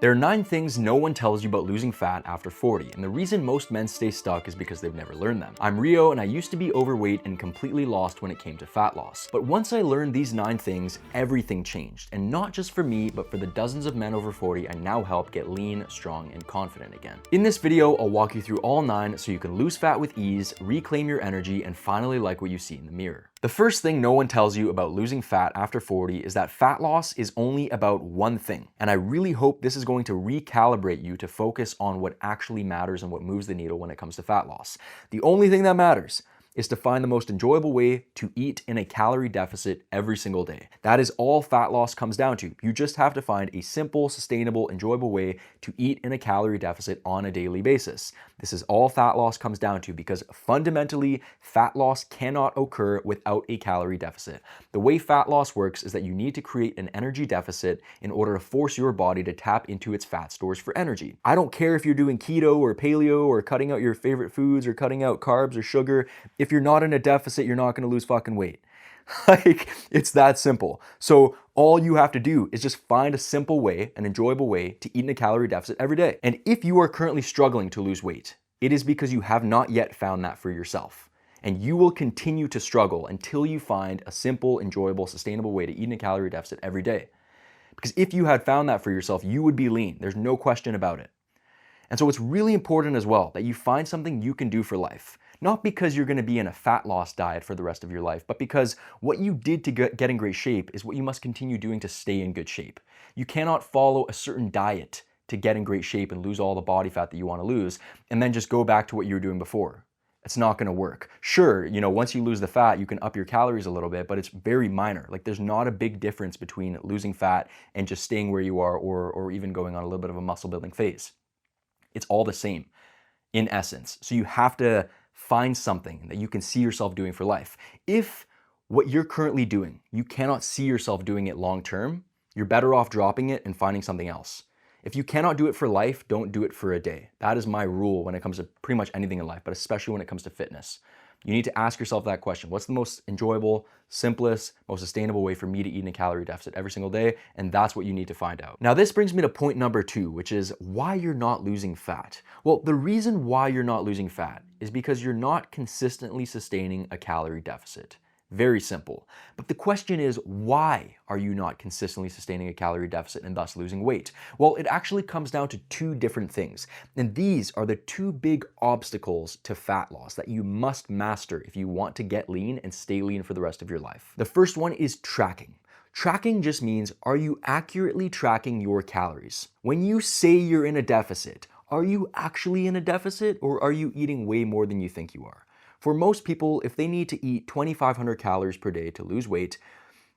There are 9 things no one tells you about losing fat after 40, and the reason most men stay stuck is because they've never learned them. I'm Rio, and I used to be overweight and completely lost when it came to fat loss. But once I learned these 9 things, everything changed. And not just for me, but for the dozens of men over 40 I now help get lean, strong, and confident again. In this video, I'll walk you through all 9 so you can lose fat with ease, reclaim your energy, and finally like what you see in the mirror. The first thing no one tells you about losing fat after 40 is that fat loss is only about one thing. And I really hope this is going to recalibrate you to focus on what actually matters and what moves the needle when it comes to fat loss. The only thing that matters is to find the most enjoyable way to eat in a calorie deficit every single day. That is all fat loss comes down to. You just have to find a simple, sustainable, enjoyable way to eat in a calorie deficit on a daily basis. This is all fat loss comes down to, because fundamentally, fat loss cannot occur without a calorie deficit. The way fat loss works is that you need to create an energy deficit in order to force your body to tap into its fat stores for energy. I don't care if you're doing keto or paleo or cutting out your favorite foods or cutting out carbs or sugar. If you're not in a deficit, you're not going to lose fucking weight. Like, it's that simple. So all you have to do is just find a simple way, an enjoyable way to eat in a calorie deficit every day. And if you are currently struggling to lose weight, it is because you have not yet found that for yourself. And you will continue to struggle until you find a simple, enjoyable, sustainable way to eat in a calorie deficit every day. Because if you had found that for yourself, you would be lean. There's no question about it. And so it's really important as well that you find something you can do for life. Not because you're going to be in a fat loss diet for the rest of your life, but because what you did to get in great shape is what you must continue doing to stay in good shape. You cannot follow a certain diet to get in great shape and lose all the body fat that you want to lose, and then just go back to what you were doing before. It's not going to work. Sure, once you lose the fat, you can up your calories a little bit, but it's very minor. Like, there's not a big difference between losing fat and just staying where you are, or even going on a little bit of a muscle building phase. It's all the same in essence. So you have to find something that you can see yourself doing for life. If what you're currently doing, you cannot see yourself doing it long term, you're better off dropping it and finding something else. If you cannot do it for life, don't do it for a day. That is my rule when it comes to pretty much anything in life, but especially when it comes to fitness. You need to ask yourself that question. What's the most enjoyable, simplest, most sustainable way for me to eat in a calorie deficit every single day? And that's what you need to find out. Now, this brings me to point number 2, which is why you're not losing fat. Well, the reason why you're not losing fat is because you're not consistently sustaining a calorie deficit. Very simple. But the question is, why are you not consistently sustaining a calorie deficit and thus losing weight? Well, it actually comes down to 2 different things. And these are the 2 big obstacles to fat loss that you must master if you want to get lean and stay lean for the rest of your life. The first one is tracking. Tracking just means, are you accurately tracking your calories? When you say you're in a deficit, are you actually in a deficit, or are you eating way more than you think you are? For most people, if they need to eat 2,500 calories per day to lose weight,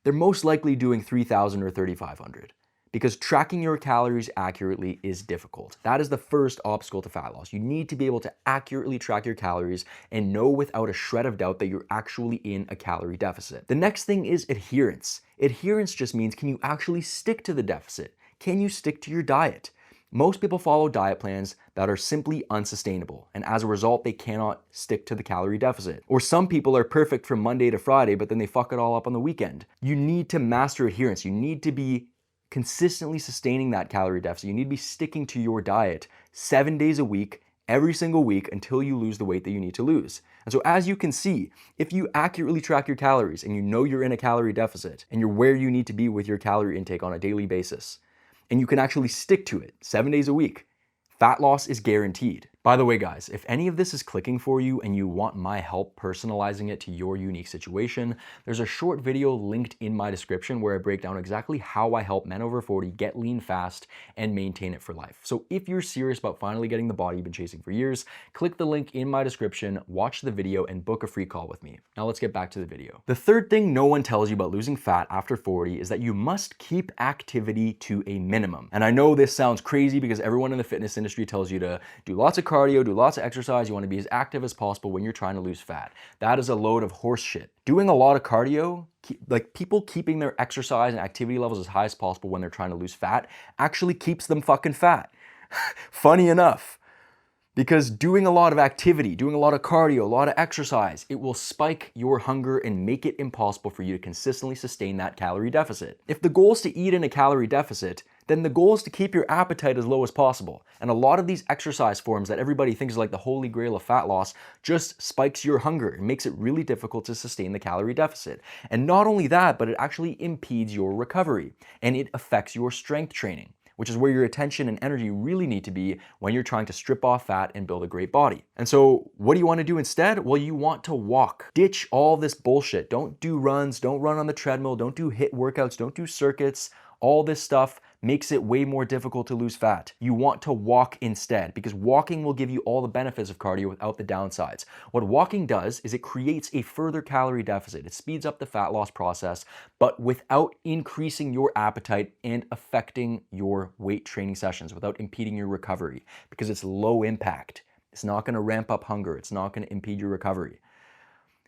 they're most likely doing 3,000 or 3,500, because tracking your calories accurately is difficult. That is the first obstacle to fat loss. You need to be able to accurately track your calories and know without a shred of doubt that you're actually in a calorie deficit. The next thing is adherence. Adherence just means, can you actually stick to the deficit? Can you stick to your diet? Most people follow diet plans that are simply unsustainable, and as a result, they cannot stick to the calorie deficit. Or some people are perfect from Monday to Friday, but then they fuck it all up on the weekend. You need to master adherence. You need to be consistently sustaining that calorie deficit. You need to be sticking to your diet 7 days a week, every single week, until you lose the weight that you need to lose. And so as you can see, if you accurately track your calories and you know you're in a calorie deficit and you're where you need to be with your calorie intake on a daily basis, and you can actually stick to it 7 days a week, fat loss is guaranteed. By the way, guys, if any of this is clicking for you and you want my help personalizing it to your unique situation, there's a short video linked in my description where I break down exactly how I help men over 40 get lean fast and maintain it for life. So if you're serious about finally getting the body you've been chasing for years, click the link in my description, watch the video, and book a free call with me. Now let's get back to the video. The third thing no one tells you about losing fat after 40 is that you must keep activity to a minimum. And I know this sounds crazy because everyone in the fitness industry tells you to do lots of cardio, do lots of exercise, you want to be as active as possible when you're trying to lose fat. That is a load of horse shit. Doing a lot of cardio, like people keeping their exercise and activity levels as high as possible when they're trying to lose fat, actually keeps them fucking fat. Funny enough. Because doing a lot of activity, doing a lot of cardio, a lot of exercise, it will spike your hunger and make it impossible for you to consistently sustain that calorie deficit. If the goal is to eat in a calorie deficit, then the goal is to keep your appetite as low as possible. And a lot of these exercise forms that everybody thinks is like the holy grail of fat loss just spikes your hunger and makes it really difficult to sustain the calorie deficit. And not only that, but it actually impedes your recovery and it affects your strength training, which is where your attention and energy really need to be when you're trying to strip off fat and build a great body. And so what do you want to do instead? Well, you want to walk. Ditch all this bullshit. Don't do runs, don't run on the treadmill, don't do HIIT workouts, don't do circuits. All this stuff makes it way more difficult to lose fat. You want to walk instead because walking will give you all the benefits of cardio without the downsides. What walking does is it creates a further calorie deficit. It speeds up the fat loss process, but without increasing your appetite and affecting your weight training sessions, without impeding your recovery, because it's low impact. It's not going to ramp up hunger. It's not going to impede your recovery.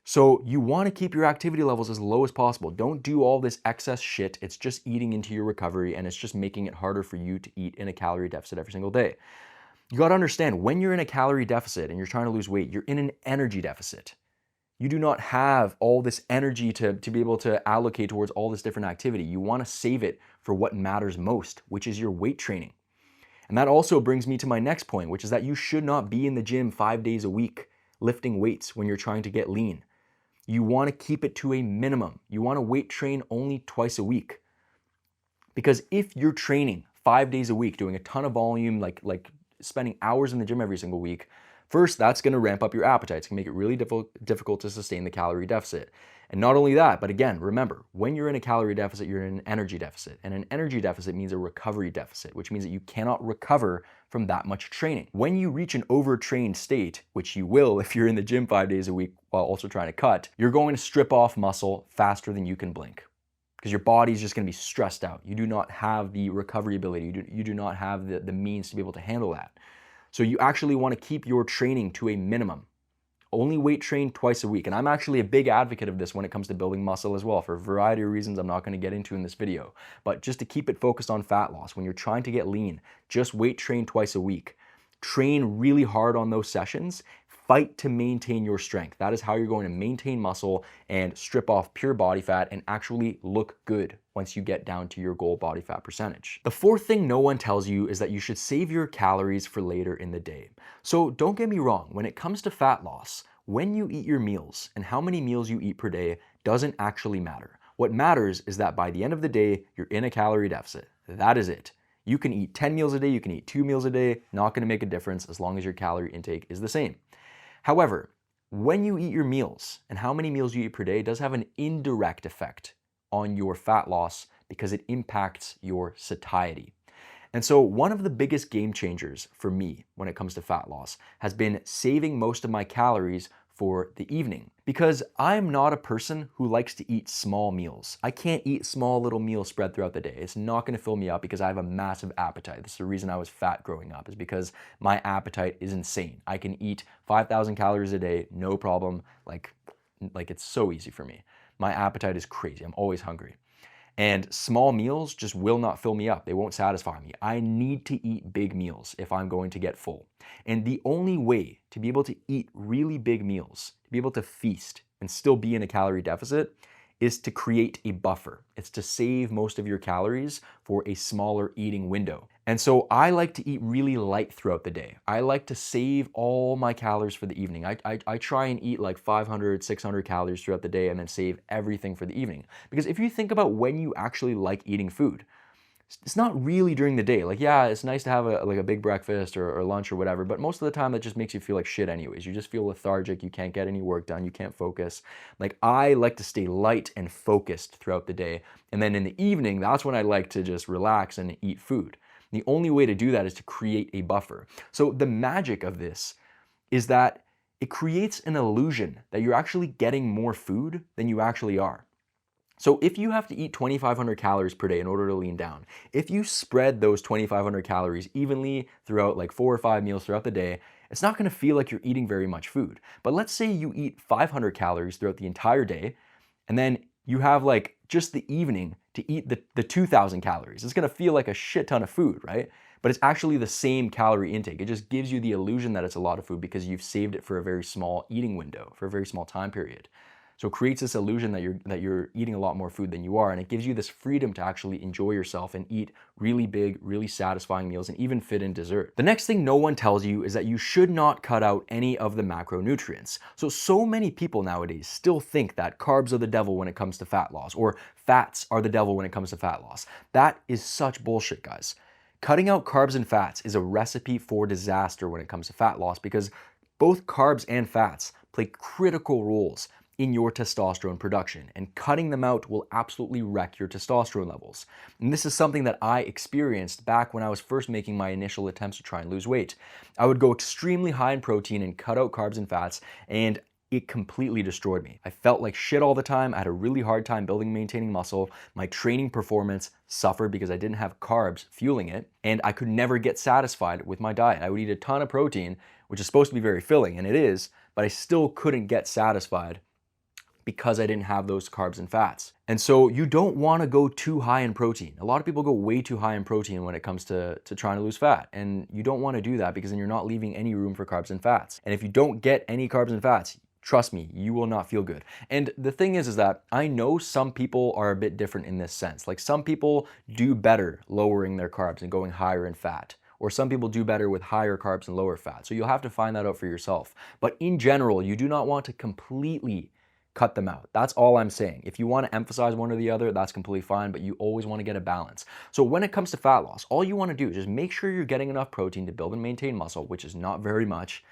So you want to keep your activity levels as low as possible. Don't do all this excess shit. It's just eating into your recovery and it's just making it harder for you to eat in a calorie deficit every single day. You got to understand, when you're in a calorie deficit and you're trying to lose weight, you're in an energy deficit. You do not have all this energy to be able to allocate towards all this different activity. You want to save it for what matters most, which is your weight training. And that also brings me to my next point, which is that you should not be in the gym 5 days a week lifting weights when you're trying to get lean. You want to keep it to a minimum. You want to weight train only twice a week. Because if you're training 5 days a week, doing a ton of volume, like spending hours in the gym every single week, first, that's going to ramp up your appetite. It's going to make it really difficult to sustain the calorie deficit. And not only that, but again, remember, when you're in a calorie deficit, you're in an energy deficit. And an energy deficit means a recovery deficit, which means that you cannot recover from that much training. When you reach an overtrained state, which you will if you're in the gym 5 days a week while also trying to cut, you're going to strip off muscle faster than you can blink. Because your body's just going to be stressed out. You do not have the recovery ability. You do not have the means to be able to handle that. So you actually want to keep your training to a minimum. Only weight train twice a week. And I'm actually a big advocate of this when it comes to building muscle as well, for a variety of reasons I'm not going to get into in this video. But just to keep it focused on fat loss, when you're trying to get lean, just weight train twice a week. Train really hard on those sessions. Fight to maintain your strength. That is how you're going to maintain muscle and strip off pure body fat and actually look good once you get down to your goal body fat percentage. The fourth thing no one tells you is that you should save your calories for later in the day. So don't get me wrong, when it comes to fat loss, when you eat your meals and how many meals you eat per day doesn't actually matter. What matters is that by the end of the day, you're in a calorie deficit. That is it. You can eat 10 meals a day, you can eat 2 meals a day, not going to make a difference as long as your calorie intake is the same. However, when you eat your meals and how many meals you eat per day does have an indirect effect on your fat loss because it impacts your satiety. And so one of the biggest game changers for me when it comes to fat loss has been saving most of my calories for the evening, because I'm not a person who likes to eat small meals. I can't eat small little meals spread throughout the day. It's not going to fill me up because I have a massive appetite. This is the reason I was fat growing up, is because my appetite is insane. I can eat 5,000 calories a day, no problem. Like it's so easy for me. My appetite is crazy. I'm always hungry. And small meals just will not fill me up. They won't satisfy me. I need to eat big meals if I'm going to get full. And the only way to be able to eat really big meals, to be able to feast and still be in a calorie deficit, is to create a buffer. It's to save most of your calories for a smaller eating window. And so I like to eat really light throughout the day. I like to save all my calories for the evening. I try and eat like 500, 600 calories throughout the day and then save everything for the evening. Because if you think about when you actually like eating food, it's not really during the day. Like, yeah, it's nice to have a big breakfast or lunch or whatever, but most of the time that just makes you feel like shit anyways. You just feel lethargic, you can't get any work done, you can't focus. Like, I like to stay light and focused throughout the day. And then in the evening, that's when I like to just relax and eat food. The only way to do that is to create a buffer. So the magic of this is that it creates an illusion that you're actually getting more food than you actually are. So if you have to eat 2,500 calories per day in order to lean down, if you spread those 2,500 calories evenly throughout like 4 or 5 meals throughout the day, it's not going to feel like you're eating very much food. But let's say you eat 500 calories throughout the entire day, and then you have like just the evening to eat the 2,000 calories. It's going to feel like a shit ton of food, right? But it's actually the same calorie intake. It just gives you the illusion that it's a lot of food because you've saved it for a very small eating window, for a very small time period. So it creates this illusion that you're eating a lot more food than you are, and it gives you this freedom to actually enjoy yourself and eat really big, really satisfying meals and even fit in dessert. The next thing no one tells you is that you should not cut out any of the macronutrients. So many people nowadays still think that carbs are the devil when it comes to fat loss, or fats are the devil when it comes to fat loss. That is such bullshit, guys. Cutting out carbs and fats is a recipe for disaster when it comes to fat loss, because both carbs and fats play critical roles in your testosterone production, and cutting them out will absolutely wreck your testosterone levels. And this is something that I experienced back when I was first making my initial attempts to try and lose weight. I would go extremely high in protein and cut out carbs and fats, and it completely destroyed me. I felt like shit all the time. I had a really hard time building and maintaining muscle. My training performance suffered because I didn't have carbs fueling it, and I could never get satisfied with my diet. I would eat a ton of protein, which is supposed to be very filling, and it is, but I still couldn't get satisfied because I didn't have those carbs and fats. And so you don't want to go too high in protein. A lot of people go way too high in protein when it comes to trying to lose fat. And you don't want to do that, because then you're not leaving any room for carbs and fats. And if you don't get any carbs and fats, trust me, you will not feel good. And the thing is that I know some people are a bit different in this sense. Like, some people do better lowering their carbs and going higher in fat, or some people do better with higher carbs and lower fat. So you'll have to find that out for yourself. But in general, you do not want to completely cut them out. That's all I'm saying. If you want to emphasize one or the other, that's completely fine, but you always want to get a balance. So when it comes to fat loss, all you want to do is just make sure you're getting enough protein to build and maintain muscle, which is not very much,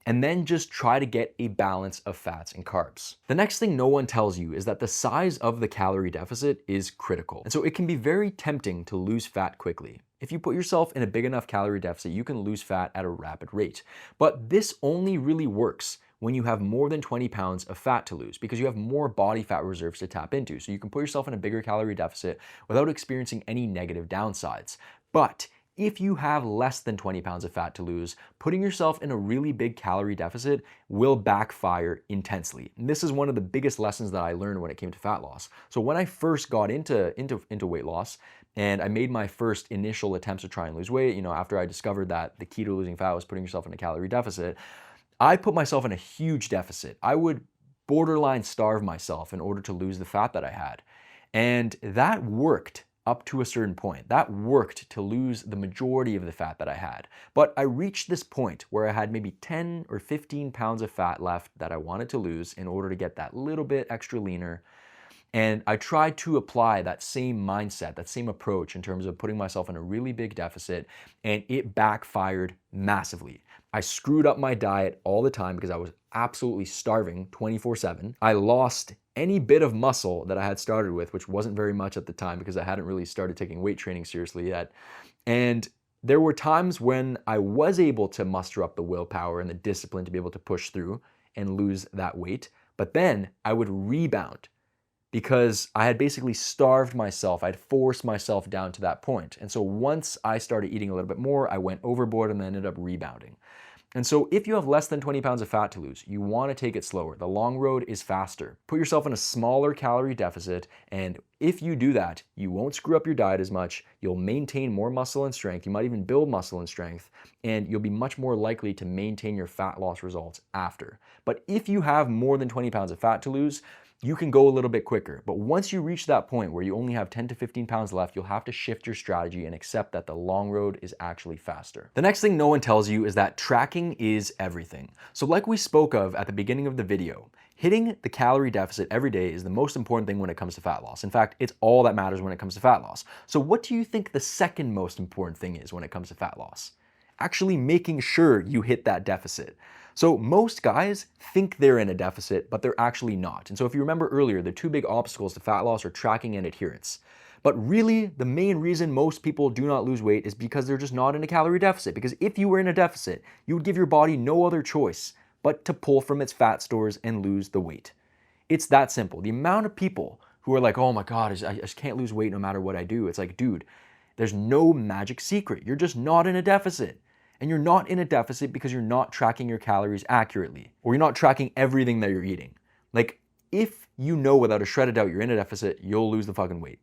and then just try to get a balance of fats and carbs. The next thing no one tells you is that the size of the calorie deficit is critical. And so it can be very tempting to lose fat quickly. If you put yourself in a big enough calorie deficit, you can lose fat at a rapid rate. But this only really works when you have more than 20 pounds of fat to lose, because you have more body fat reserves to tap into. So you can put yourself in a bigger calorie deficit without experiencing any negative downsides. But if you have less than 20 pounds of fat to lose, putting yourself in a really big calorie deficit will backfire intensely. And this is one of the biggest lessons that I learned when it came to fat loss. So when I first got into weight loss, and I made my first initial attempts to try and lose weight, after I discovered that the key to losing fat was putting yourself in a calorie deficit, I put myself in a huge deficit. I would borderline starve myself in order to lose the fat that I had. And that worked up to a certain point. That worked to lose the majority of the fat that I had. But I reached this point where I had maybe 10 or 15 pounds of fat left that I wanted to lose in order to get that little bit extra leaner. And I tried to apply that same mindset, that same approach in terms of putting myself in a really big deficit, and it backfired massively. I screwed up my diet all the time because I was absolutely starving 24/7. I lost any bit of muscle that I had started with, which wasn't very much at the time because I hadn't really started taking weight training seriously yet. And there were times when I was able to muster up the willpower and the discipline to be able to push through and lose that weight. But then I would rebound, because I had basically starved myself. I'd forced myself down to that point. And so once I started eating a little bit more, I went overboard and then ended up rebounding. And so if you have less than 20 pounds of fat to lose, you want to take it slower. The long road is faster. Put yourself in a smaller calorie deficit, and if you do that, you won't screw up your diet as much, you'll maintain more muscle and strength, you might even build muscle and strength, and you'll be much more likely to maintain your fat loss results after. But if you have more than 20 pounds of fat to lose, you can go a little bit quicker. But once you reach that point where you only have 10 to 15 pounds left, you'll have to shift your strategy and accept that the long road is actually faster. The next thing no one tells you is that tracking is everything. So like we spoke of at the beginning of the video, hitting the calorie deficit every day is the most important thing when it comes to fat loss. In fact, it's all that matters when it comes to fat loss. So what do you think the second most important thing is when it comes to fat loss? Actually making sure you hit that deficit. So most guys think they're in a deficit, but they're actually not. And so if you remember earlier, the two big obstacles to fat loss are tracking and adherence. But really, the main reason most people do not lose weight is because they're just not in a calorie deficit. Because if you were in a deficit, you would give your body no other choice but to pull from its fat stores and lose the weight. It's that simple. The amount of people who are like, oh my God, I just can't lose weight no matter what I do. It's like, dude, there's no magic secret. You're just not in a deficit. And you're not in a deficit because you're not tracking your calories accurately, or you're not tracking everything that you're eating. Like, if you know without a shred of doubt you're in a deficit, you'll lose the fucking weight.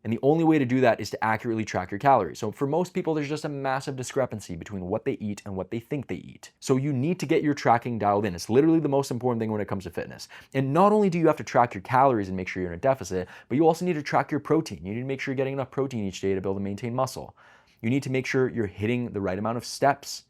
And the only way to do that is to accurately track your calories. So for most people, there's just a massive discrepancy between what they eat and what they think they eat. So you need to get your tracking dialed in. It's literally the most important thing when it comes to fitness. And not only do you have to track your calories and make sure you're in a deficit, but you also need to track your protein. You need to make sure you're getting enough protein each day to be able to maintain muscle. You need to make sure you're hitting the right amount of steps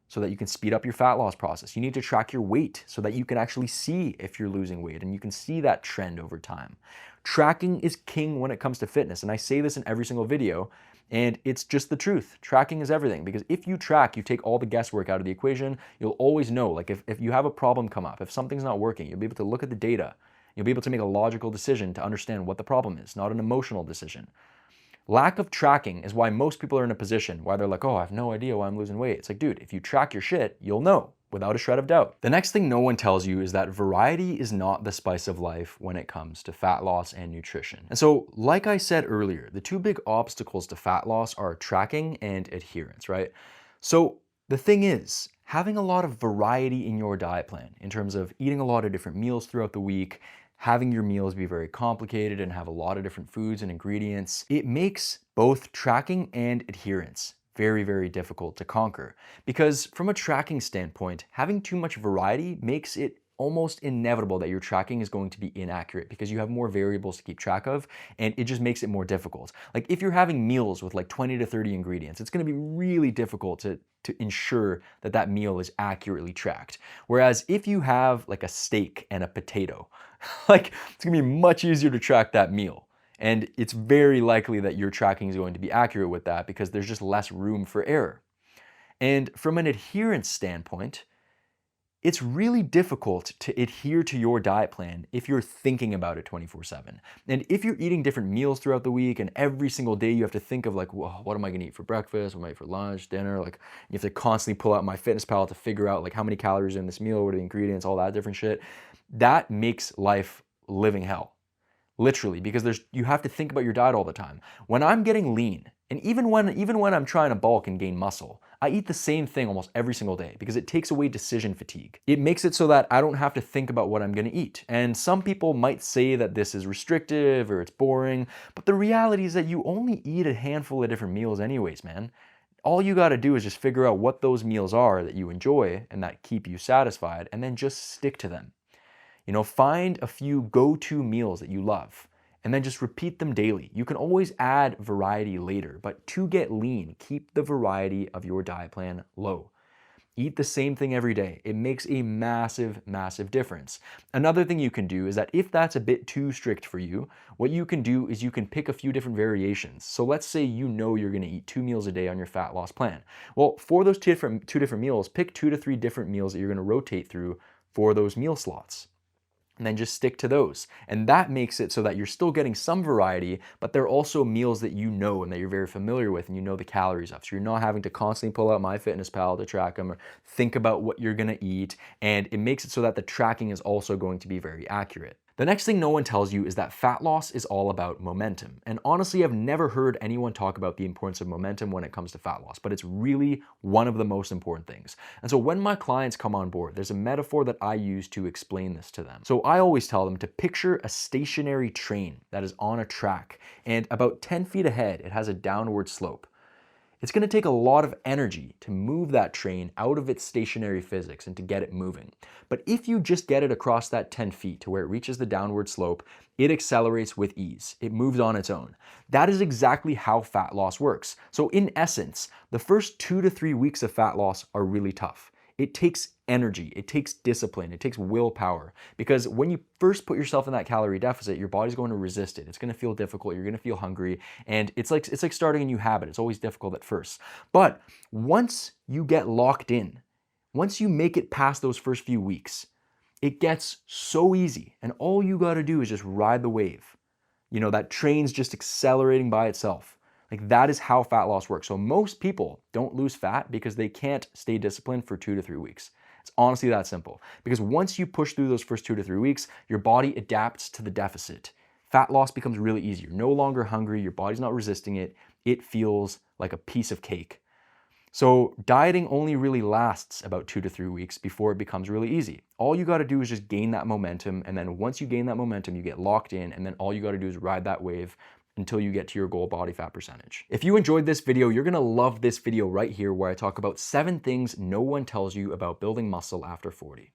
so that you can speed up your fat loss process. You need to track your weight so that you can actually see if you're losing weight and you can see that trend over time. Tracking is king when it comes to fitness, and I say this in every single video, and it's just the truth. Tracking is everything, because if you track, you take all the guesswork out of the equation. You'll always know, like if you have a problem come up, if something's not working, you'll be able to look at the data. You'll be able to make a logical decision to understand what the problem is, not an emotional decision. Lack of tracking is why most people are in a position why they're like, oh, I have no idea why I'm losing weight. It's like, dude, if you track your shit, you'll know without a shred of doubt. The next thing no one tells you is that variety is not the spice of life when it comes to fat loss and nutrition. And so, like I said earlier, the two big obstacles to fat loss are tracking and adherence, right? So the thing is, having a lot of variety in your diet plan in terms of eating a lot of different meals throughout the week, having your meals be very complicated and have a lot of different foods and ingredients, it makes both tracking and adherence very, very difficult to conquer. Because from a tracking standpoint, having too much variety makes it almost inevitable that your tracking is going to be inaccurate because you have more variables to keep track of, and it just makes it more difficult. Like if you're having meals with like 20 to 30 ingredients, it's gonna be really difficult to ensure that that meal is accurately tracked. Whereas if you have like a steak and a potato, like it's gonna be much easier to track that meal. And it's very likely that your tracking is going to be accurate with that because there's just less room for error. And from an adherence standpoint, it's really difficult to adhere to your diet plan if you're thinking about it 24/7. And if you're eating different meals throughout the week and every single day you have to think of like, well, what am I gonna eat for breakfast? What am I eat for lunch, dinner? Like you have to constantly pull out MyFitnessPal to figure out like how many calories are in this meal, what are the ingredients, all that different shit. That makes life living hell. Literally, because you have to think about your diet all the time. When I'm getting lean, and even when I'm trying to bulk and gain muscle, I eat the same thing almost every single day because it takes away decision fatigue. It makes it so that I don't have to think about what I'm gonna eat. And some people might say that this is restrictive or it's boring, but the reality is that you only eat a handful of different meals anyways, man. All you gotta do is just figure out what those meals are that you enjoy and that keep you satisfied, and then just stick to them. You know, find a few go-to meals that you love and then just repeat them daily. You can always add variety later, but to get lean, keep the variety of your diet plan low. Eat the same thing every day. It makes a massive, massive difference. Another thing you can do is that if that's a bit too strict for you, what you can do is you can pick a few different variations. So let's say you know you're gonna eat 2 meals a day on your fat loss plan. Well, for those two different meals, pick 2 to 3 different meals that you're gonna rotate through for those meal slots. And then just stick to those. And that makes it so that you're still getting some variety, but they're also meals that you know and that you're very familiar with and you know the calories of. So you're not having to constantly pull out MyFitnessPal to track them or think about what you're gonna eat. And it makes it so that the tracking is also going to be very accurate. The next thing no one tells you is that fat loss is all about momentum. And honestly, I've never heard anyone talk about the importance of momentum when it comes to fat loss, but it's really one of the most important things. And so when my clients come on board, there's a metaphor that I use to explain this to them. So I always tell them to picture a stationary train that is on a track, and about 10 feet ahead, it has a downward slope. It's gonna take a lot of energy to move that train out of its stationary physics and to get it moving. But if you just get it across that 10 feet to where it reaches the downward slope, it accelerates with ease. It moves on its own. That is exactly how fat loss works. So in essence, the first 2 to 3 weeks of fat loss are really tough. It takes energy, it takes discipline, it takes willpower. Because when you first put yourself in that calorie deficit, your body's going to resist it. It's going to feel difficult, you're going to feel hungry, and it's like starting a new habit. It's always difficult at first. But once you get locked in, once you make it past those first few weeks, it gets so easy. And all you got to do is just ride the wave. You know, that train's just accelerating by itself. Like that is how fat loss works. So most people don't lose fat because they can't stay disciplined for 2 to 3 weeks. It's honestly that simple. Because once you push through those first 2 to 3 weeks, your body adapts to the deficit. Fat loss becomes really easy. You're no longer hungry, your body's not resisting it. It feels like a piece of cake. So dieting only really lasts about 2 to 3 weeks before it becomes really easy. All you gotta do is just gain that momentum, and then once you gain that momentum, you get locked in, and then all you gotta do is ride that wave until you get to your goal body fat percentage. If you enjoyed this video, you're gonna love this video right here where I talk about 7 things no one tells you about building muscle after 40.